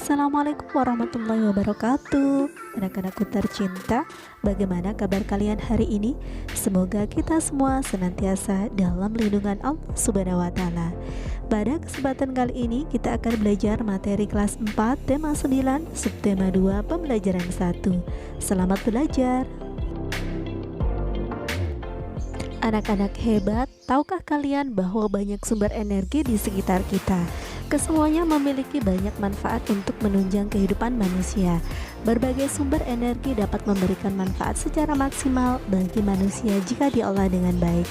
Assalamualaikum warahmatullahi wabarakatuh. Anak-anakku tercinta, bagaimana kabar kalian hari ini? Semoga kita semua senantiasa dalam lindungan Allah Subhanahu wa taala. Pada kesempatan kali ini kita akan belajar materi kelas 4 tema 9 subtema 2 pembelajaran 1. Selamat belajar. Anak-anak hebat, tahukah kalian bahwa banyak sumber energi di sekitar kita? Kesemuanya memiliki banyak manfaat untuk menunjang kehidupan manusia. Berbagai sumber energi dapat memberikan manfaat secara maksimal bagi manusia jika diolah dengan baik.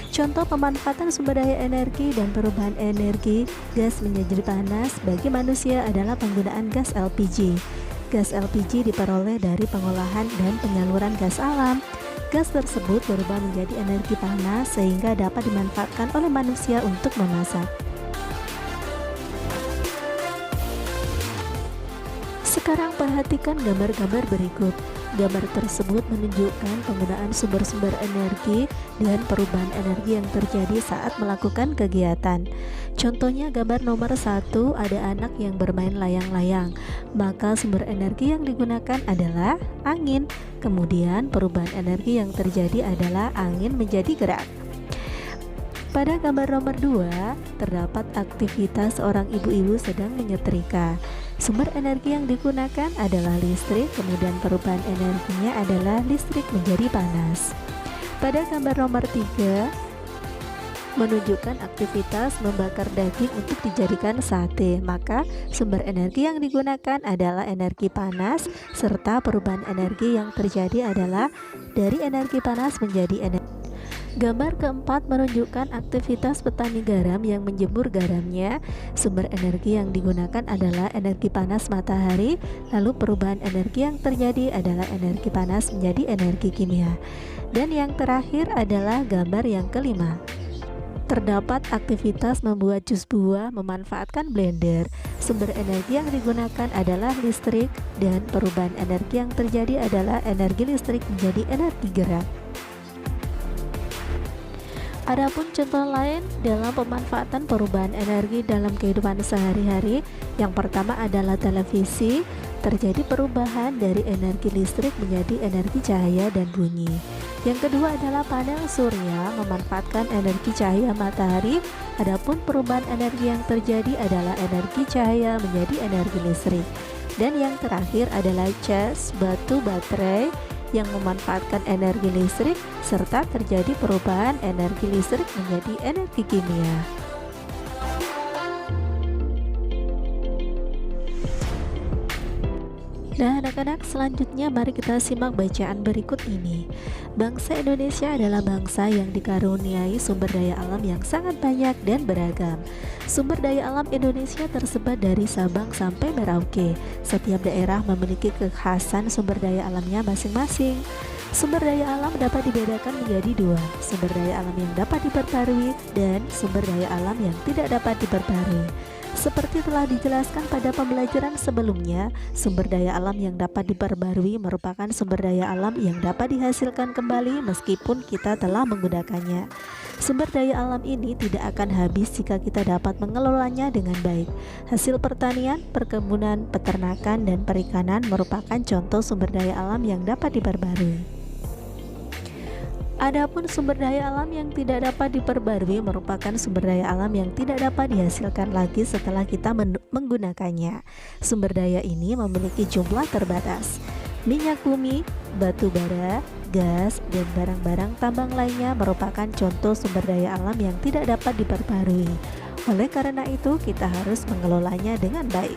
Contoh pemanfaatan sumber daya energi dan perubahan energi gas menjadi panas bagi manusia adalah penggunaan gas LPG. Gas LPG diperoleh dari pengolahan dan penyaluran gas alam. Gas tersebut berubah menjadi energi panas sehingga dapat dimanfaatkan oleh manusia untuk memasak. Sekarang perhatikan gambar-gambar berikut. Gambar tersebut menunjukkan penggunaan sumber-sumber energi dan perubahan energi yang terjadi saat melakukan kegiatan. Contohnya gambar nomor 1, ada anak yang bermain layang-layang. Maka sumber energi yang digunakan adalah angin. Kemudian perubahan energi yang terjadi adalah angin menjadi gerak. Pada gambar nomor 2, terdapat aktivitas seorang ibu-ibu sedang menyetrika. Sumber energi yang digunakan adalah listrik, kemudian perubahan energinya adalah listrik menjadi panas. Pada gambar nomor 3, menunjukkan aktivitas membakar daging untuk dijadikan sate. Maka sumber energi yang digunakan adalah energi panas, serta perubahan energi yang terjadi adalah dari energi panas menjadi energi. Gambar keempat menunjukkan aktivitas petani garam yang menjemur garamnya. Sumber energi yang digunakan adalah energi panas matahari, lalu perubahan energi yang terjadi adalah energi panas menjadi energi kimia. Dan yang terakhir adalah gambar yang kelima. Terdapat aktivitas membuat jus buah memanfaatkan blender. Sumber energi yang digunakan adalah listrik dan perubahan energi yang terjadi adalah energi listrik menjadi energi gerak. Adapun contoh lain dalam pemanfaatan perubahan energi dalam kehidupan sehari-hari, yang pertama adalah televisi. Terjadi perubahan dari energi listrik menjadi energi cahaya dan bunyi. Yang kedua adalah panel surya memanfaatkan energi cahaya matahari. Adapun perubahan energi yang terjadi adalah energi cahaya menjadi energi listrik. Dan yang terakhir adalah cas batu baterai yang memanfaatkan energi listrik serta terjadi perubahan energi listrik menjadi energi kimia. Nah anak-anak, selanjutnya mari kita simak bacaan berikut ini. Bangsa Indonesia adalah bangsa yang dikaruniai sumber daya alam yang sangat banyak dan beragam. Sumber daya alam Indonesia tersebar dari Sabang sampai Merauke. Setiap daerah memiliki kekhasan sumber daya alamnya masing-masing. Sumber daya alam dapat dibedakan menjadi dua, sumber daya alam yang dapat diperbarui dan sumber daya alam yang tidak dapat diperbarui. Seperti telah dijelaskan pada pembelajaran sebelumnya, sumber daya alam yang dapat diperbarui merupakan sumber daya alam yang dapat dihasilkan kembali meskipun kita telah menggunakannya. Sumber daya alam ini tidak akan habis jika kita dapat mengelolanya dengan baik. Hasil pertanian, perkebunan, peternakan, dan perikanan merupakan contoh sumber daya alam yang dapat diperbarui. Adapun sumber daya alam yang tidak dapat diperbarui merupakan sumber daya alam yang tidak dapat dihasilkan lagi setelah kita menggunakannya. Sumber daya ini memiliki jumlah terbatas. Minyak bumi, batu bara, gas, dan barang-barang tambang lainnya merupakan contoh sumber daya alam yang tidak dapat diperbarui. Oleh karena itu, kita harus mengelolanya dengan baik.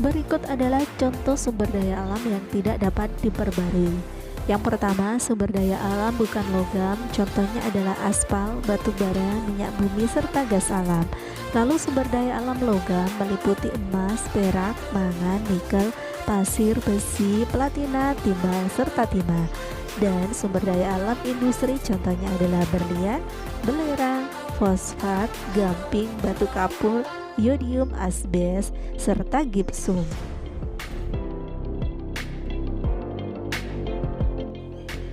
Berikut adalah contoh sumber daya alam yang tidak dapat diperbarui. Yang pertama, sumber daya alam bukan logam, contohnya adalah aspal, batu bara, minyak bumi, serta gas alam. Lalu sumber daya alam logam meliputi emas, perak, mangan, nikel, pasir, besi, platina, timbal, serta timah. Dan sumber daya alam industri contohnya adalah berlian, belerang, fosfat, gamping, batu kapur, yodium, asbes, serta gipsum.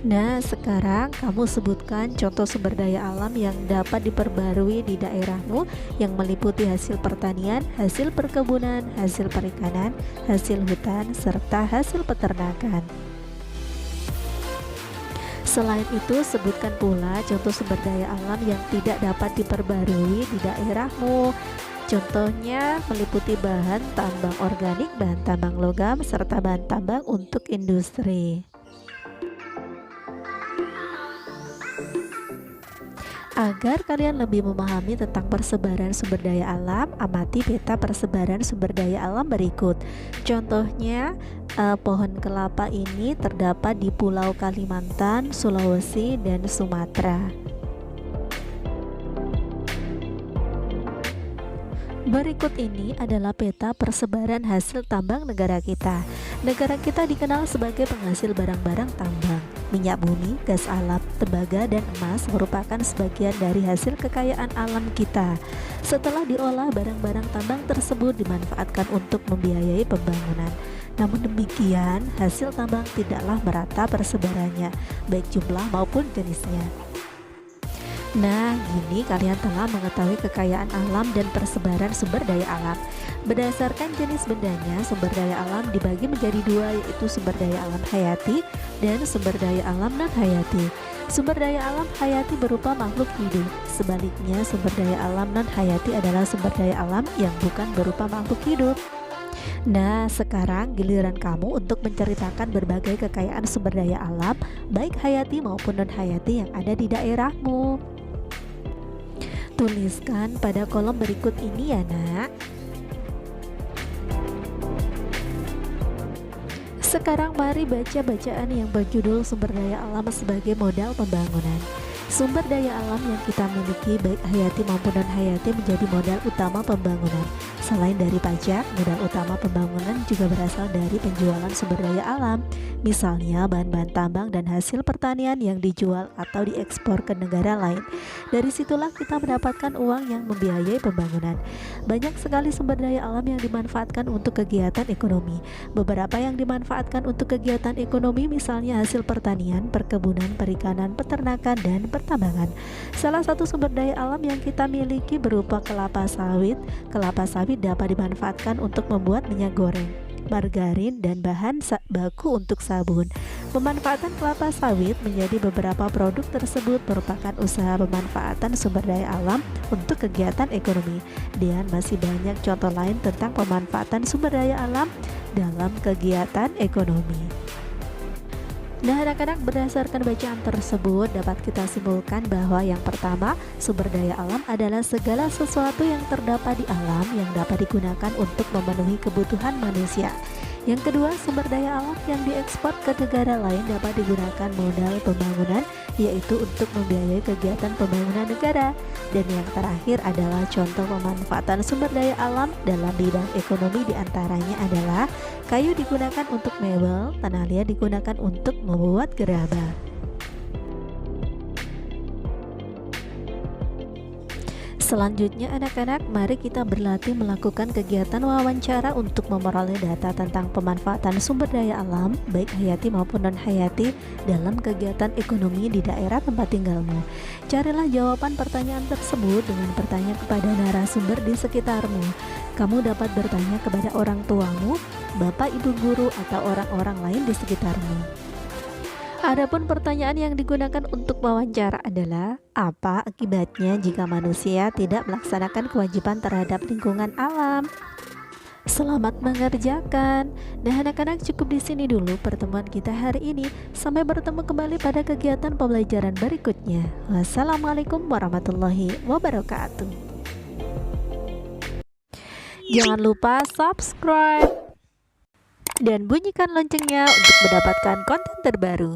Nah, sekarang kamu sebutkan contoh sumber daya alam yang dapat diperbarui di daerahmu yang meliputi hasil pertanian, hasil perkebunan, hasil perikanan, hasil hutan, serta hasil peternakan. Selain itu, sebutkan pula contoh sumber daya alam yang tidak dapat diperbarui di daerahmu. Contohnya meliputi bahan tambang organik, bahan tambang logam, serta bahan tambang untuk industri. Agar kalian lebih memahami tentang persebaran sumber daya alam, amati peta persebaran sumber daya alam berikut. Contohnya, pohon kelapa ini terdapat di Pulau Kalimantan, Sulawesi, dan Sumatera. Berikut ini adalah peta persebaran hasil tambang negara kita. Negara kita dikenal sebagai penghasil barang-barang tambang. Minyak bumi, gas alam, tembaga, dan emas merupakan sebagian dari hasil kekayaan alam kita. Setelah diolah, barang-barang tambang tersebut dimanfaatkan untuk membiayai pembangunan. Namun demikian, hasil tambang tidaklah merata persebarannya, baik jumlah maupun jenisnya. Nah, gini kalian telah mengetahui kekayaan alam dan persebaran sumber daya alam. Berdasarkan jenis bendanya, sumber daya alam dibagi menjadi dua, yaitu sumber daya alam hayati dan sumber daya alam non-hayati. Sumber daya alam hayati berupa makhluk hidup. Sebaliknya, sumber daya alam non-hayati adalah sumber daya alam yang bukan berupa makhluk hidup. Nah, sekarang giliran kamu untuk menceritakan berbagai kekayaan sumber daya alam, baik hayati maupun non-hayati yang ada di daerahmu. Tuliskan pada kolom berikut ini ya nak. Sekarang mari baca bacaan yang berjudul sumber daya alam sebagai modal pembangunan. Sumber daya alam yang kita miliki baik hayati maupun non-hayati menjadi modal utama pembangunan. Selain dari pajak, modal utama pembangunan juga berasal dari penjualan sumber daya alam. Misalnya bahan-bahan tambang dan hasil pertanian yang dijual atau diekspor ke negara lain. Dari situlah kita mendapatkan uang yang membiayai pembangunan. Banyak sekali sumber daya alam yang dimanfaatkan untuk kegiatan ekonomi. Beberapa yang dimanfaatkan untuk kegiatan ekonomi misalnya hasil pertanian, perkebunan, perikanan, peternakan, dan pertambangan. Salah satu sumber daya alam yang kita miliki berupa kelapa sawit. Kelapa sawit dapat dimanfaatkan untuk membuat minyak goreng, margarin, dan bahan baku untuk sabun. Pemanfaatan kelapa sawit menjadi beberapa produk tersebut merupakan usaha pemanfaatan sumber daya alam untuk kegiatan ekonomi. Dan masih banyak contoh lain tentang pemanfaatan sumber daya alam dalam kegiatan ekonomi. Nah anak-anak, berdasarkan bacaan tersebut dapat kita simpulkan bahwa yang pertama, sumber daya alam adalah segala sesuatu yang terdapat di alam yang dapat digunakan untuk memenuhi kebutuhan manusia. Yang kedua, sumber daya alam yang diekspor ke negara lain dapat digunakan modal pembangunan, yaitu untuk membiayai kegiatan pembangunan negara. Dan yang terakhir adalah contoh pemanfaatan sumber daya alam dalam bidang ekonomi, diantaranya adalah kayu digunakan untuk mebel, tanah liat digunakan untuk membuat gerabah. Selanjutnya anak-anak, mari kita berlatih melakukan kegiatan wawancara untuk memperoleh data tentang pemanfaatan sumber daya alam baik hayati maupun non-hayati dalam kegiatan ekonomi di daerah tempat tinggalmu. Carilah jawaban pertanyaan tersebut dengan bertanya kepada narasumber di sekitarmu. Kamu dapat bertanya kepada orang tuamu, bapak, ibu guru, atau orang-orang lain di sekitarmu. Adapun pertanyaan yang digunakan untuk wawancara adalah, apa akibatnya jika manusia tidak melaksanakan kewajiban terhadap lingkungan alam? Selamat mengerjakan. Nah anak-anak, cukup di sini dulu pertemuan kita hari ini. Sampai bertemu kembali pada kegiatan pembelajaran berikutnya. Wassalamualaikum warahmatullahi wabarakatuh. Jangan lupa subscribe dan bunyikan loncengnya untuk mendapatkan konten terbaru.